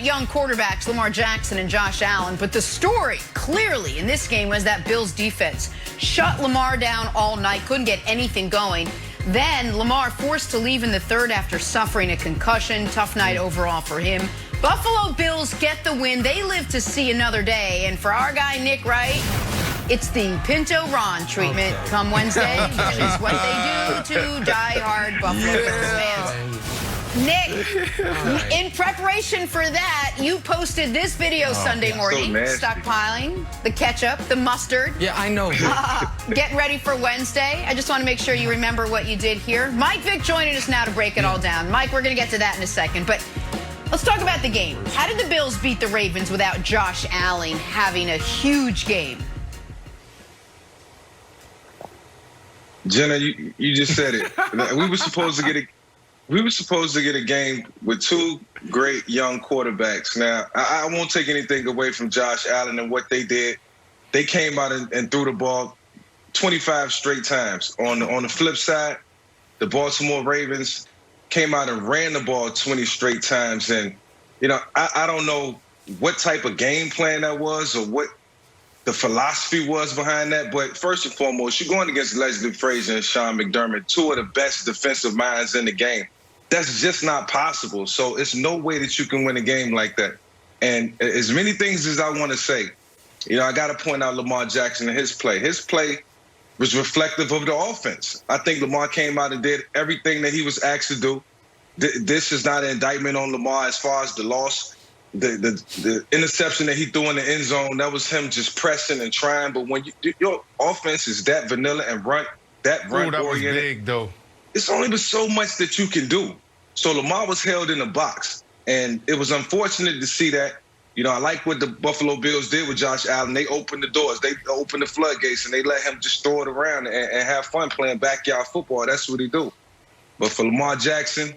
young quarterbacks, Lamar Jackson and Josh Allen, but the story clearly in this game was that Bills defense shut Lamar down all night, couldn't get anything going. Then Lamar forced to leave in the third after suffering a concussion. Tough night overall for him. Buffalo Bills get the win. They live to see another day. And for our guy, Nick Wright, it's the Pinto Ron treatment come Wednesday, which is what they do to die-hard Buffalo Bills fans. Nick, in preparation for that, you posted this video Sunday morning, stockpiling the ketchup, the mustard. Yeah, I know. Getting ready for Wednesday. I just want to make sure you remember what you did here. Mike Vick joining us now to break it all down. Mike, we're going to get to that in a second, but let's talk about the game. How did the Bills beat the Ravens without Josh Allen having a huge game? Jenna, you just said it. We were supposed to get a game with two great young quarterbacks. Now, I won't take anything away from Josh Allen and what they did. They came out and threw the ball 25 straight times. On the flip side, the Baltimore Ravens came out and ran the ball 20 straight times. And, you know, I don't know what type of game plan that was or what the philosophy was behind that. But first and foremost, you're going against Leslie Frazier and Sean McDermott, two of the best defensive minds in the game. That's just not possible. So it's no way that you can win a game like that. And as many things as I want to say, you know, I got to point out Lamar Jackson and his play. His play was reflective of the offense. I think Lamar came out and did everything that he was asked to do. This is not an indictment on Lamar as far as the loss. The interception that he threw in the end zone, that was him just pressing and trying. But when your offense is that vanilla and run oriented, was big, though. It's only been so much that you can do. So Lamar was held in a box, and it was unfortunate to see that. You know, I like what the Buffalo Bills did with Josh Allen. They opened the doors. They opened the floodgates, and they let him just throw it around and have fun playing backyard football. That's what he do. But for Lamar Jackson,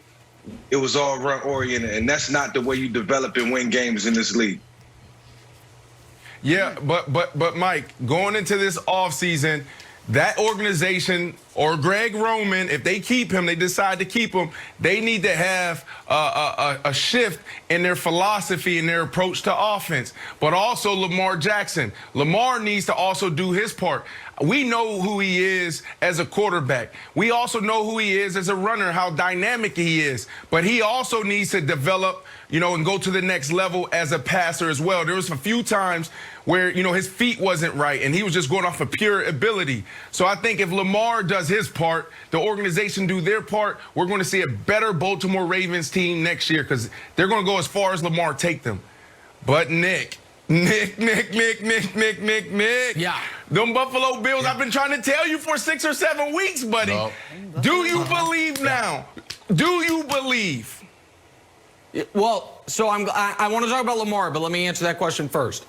it was all run-oriented, and that's not the way you develop and win games in this league. Yeah, but Mike, going into this offseason, that organization or Greg Roman, if they keep him, they decide to keep him, they need to have a shift in their philosophy and their approach to offense. But also Lamar Jackson. Lamar needs to also do his part. We know who he is as a quarterback. We also know who he is as a runner, how dynamic he is. But he also needs to develop, you know, and go to the next level as a passer as well. There was a few times where, you know, his feet wasn't right and he was just going off of pure ability. So I think if Lamar does his part, the organization do their part, we're going to see a better Baltimore Ravens team next year because they're going to go as far as Lamar take them. But Nick. Yeah. Them Buffalo Bills, I've been trying to tell you for 6 or 7 weeks, buddy. No. Do you believe now? Do you believe? Well, so I want to talk about Lamar, but let me answer that question first.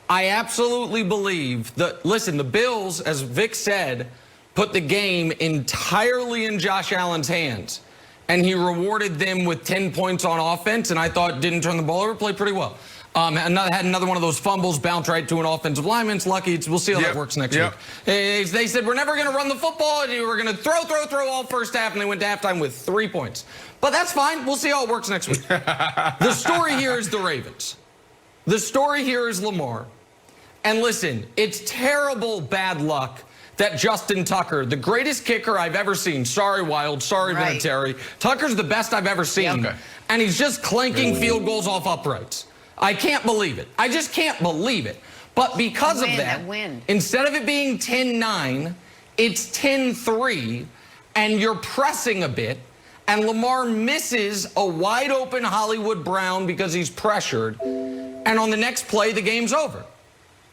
I absolutely believe that, listen, the Bills, as Vic said, put the game entirely in Josh Allen's hands. And he rewarded them with 10 points on offense, and I thought didn't turn the ball over, played pretty well. Had another one of those fumbles, bounce right to an offensive lineman. It's lucky. We'll see how that works next week. They said, we're never going to run the football, and we're going to throw all first half, and they went to halftime with 3 points. But that's fine. We'll see how it works next week. The story here is the Ravens. The story here is Lamar. And listen, it's terrible bad luck that Justin Tucker, the greatest kicker I've ever seen, sorry Wild, sorry Vinatieri, Tucker's the best I've ever seen, and he's just clanking field goals off uprights. I can't believe it. I just can't believe it. But because of that, instead of it being 10-9, it's 10-3, and you're pressing a bit, and Lamar misses a wide-open Hollywood Brown because he's pressured, and on the next play, the game's over.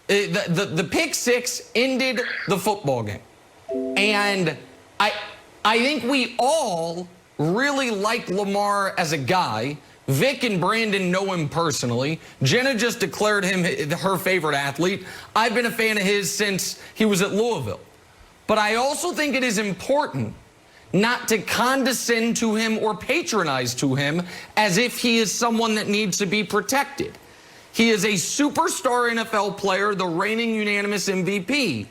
The pick six ended the football game. And I think we all really like Lamar as a guy. Vic and Brandon know him personally. Jenna just declared him her favorite athlete. I've been a fan of his since he was at Louisville. But I also think it is important not to condescend to him or patronize to him as if he is someone that needs to be protected. He is a superstar NFL player, the reigning unanimous MVP.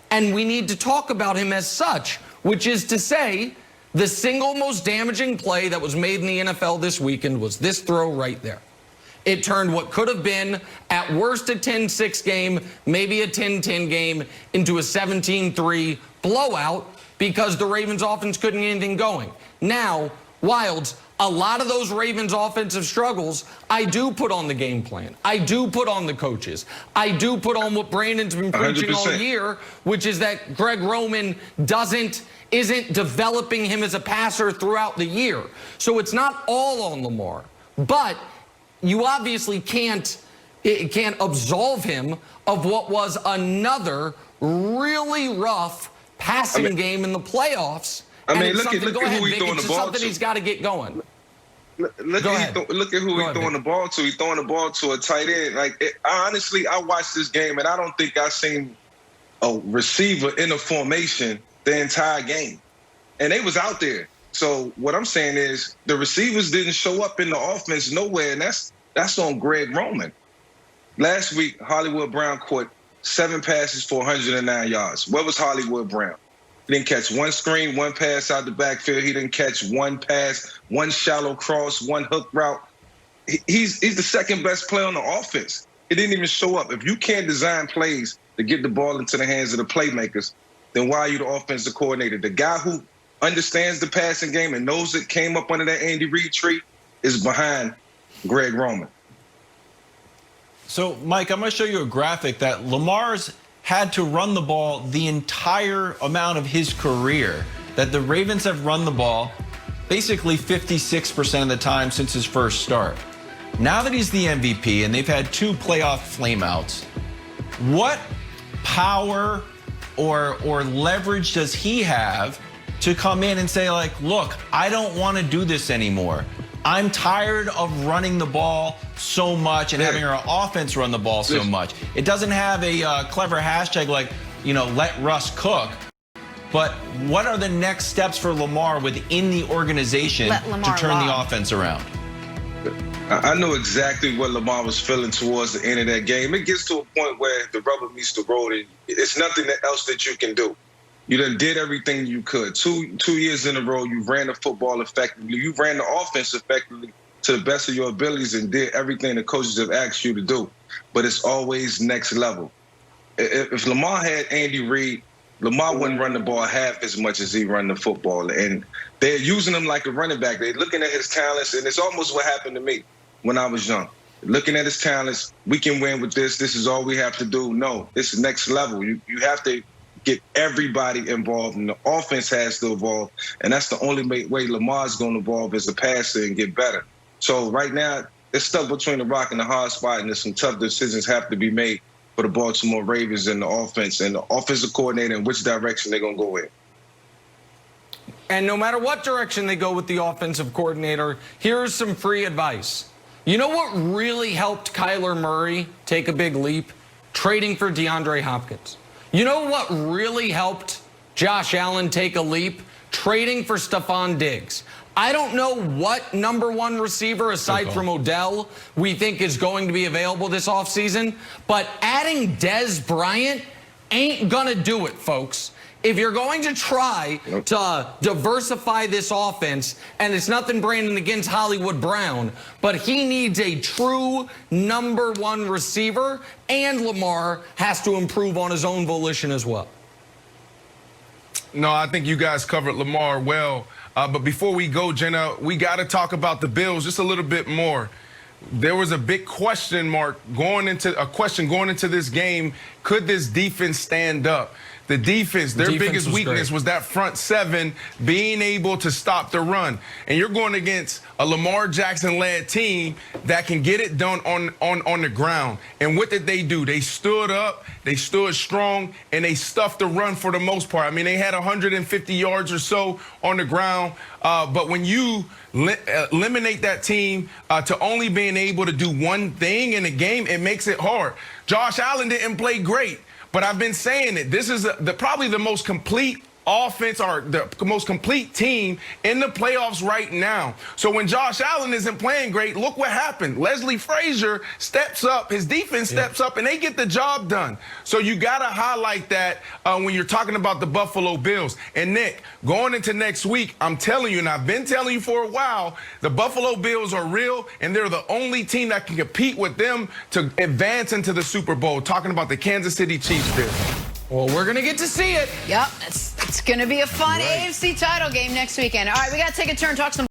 And we need to talk about him as such, which is to say, the single most damaging play that was made in the NFL this weekend was this throw right there. it turned what could have been, at worst, a 10-6 game, maybe a 10-10 game, into a 17-3 blowout because the Ravens offense couldn't get anything going. Now, Wilds, a lot of those Ravens offensive struggles, I do put on the game plan. I do put on the coaches. I do put on what Brandon's been preaching 100%. all year, which is that Greg Roman isn't developing him as a passer throughout the year. So it's not all on Lamar, but you obviously can't absolve him of what was another really rough passing game in the playoffs. I mean, look at who he's throwing the ball something to. he's got to get going. Look at who he's throwing the ball to. He's throwing the ball to a tight end. Honestly, I watched this game, and I don't think I seen a receiver in a formation the entire game. And they was out there. So what I'm saying is the receivers didn't show up in the offense nowhere, and that's on Greg Roman. Last week, Hollywood Brown caught 7 passes for 109 yards. Where was Hollywood Brown? He didn't catch one screen, one pass out the backfield. He didn't catch one pass, one shallow cross, one hook route. He's the second best player on the offense. He didn't even show up. If you can't design plays to get the ball into the hands of the playmakers, then why are you the offensive coordinator? The guy who understands the passing game and knows it came up under that Andy Reid tree is behind Greg Roman. So, Mike, I'm going to show you a graphic that Lamar's had to run the ball the entire amount of his career, that the Ravens have run the ball basically 56% of the time since his first start. Now that he's the MVP and they've had 2 playoff flameouts, what power or leverage does he have to come in and say, like, look, I don't want to do this anymore. I'm tired of running the ball so much and having our offense run the ball so much. It doesn't have a clever hashtag like, let Russ cook. But what are the next steps for Lamar within the organization to turn the offense around? I know exactly what Lamar was feeling towards the end of that game. It gets to a point where the rubber meets the road, and it's nothing else that you can do. You done did everything you could. Two years in a row, you ran the football effectively. You ran the offense effectively to the best of your abilities and did everything the coaches have asked you to do. But it's always next level. If Lamar had Andy Reid, Lamar wouldn't run the ball half as much as he run the football. And they're using him like a running back. They're looking at his talents, and it's almost what happened to me when I was young. Looking at his talents, we can win with this. This is all we have to do. No, this is next level. You have to get everybody involved, and the offense has to evolve. And that's the only way Lamar's going to evolve as a passer and get better. So right now, it's stuck between the rock and the hard spot, and there's some tough decisions have to be made for the Baltimore Ravens and the offense and the offensive coordinator and which direction they're going to go in. And no matter what direction they go with the offensive coordinator, here's some free advice. You know what really helped Kyler Murray take a big leap? Trading for DeAndre Hopkins. You know what really helped Josh Allen take a leap? Trading for Stephon Diggs. I don't know what #1 receiver, aside from Odell, we think is going to be available this offseason, but adding Dez Bryant ain't going to do it, folks. If you're going to try to diversify this offense, and it's nothing, Brandon, against Hollywood Brown, but he needs a true #1 receiver, and Lamar has to improve on his own volition as well. No, I think you guys covered Lamar well. But before we go, Jenna, we got to talk about the Bills just a little bit more. There was a big question mark going into this game. Could this defense stand up? The defense, their biggest weakness was that front seven being able to stop the run. And you're going against a Lamar Jackson-led team that can get it done on the ground. And what did they do? They stood up, they stood strong, and they stuffed the run for the most part. I mean, they had 150 yards or so on the ground. But when you eliminate that team to only being able to do one thing in a game, it makes it hard. Josh Allen didn't play great. But I've been saying it. This is probably the most complete offense or the most complete team in the playoffs right now. So when Josh Allen isn't playing great, look what happened. Leslie Frazier steps up, his defense steps up, and they get the job done. So you got to highlight that when you're talking about the Buffalo Bills. And Nick, going into next week, I'm telling you, and I've been telling you for a while, the Buffalo Bills are real, and they're the only team that can compete with them to advance into the Super Bowl. Talking about the Kansas City Chiefs there. Well, we're going to get to see it. Yep, it's going to be a fun AFC title game next weekend. All right, we got to take a turn, talk some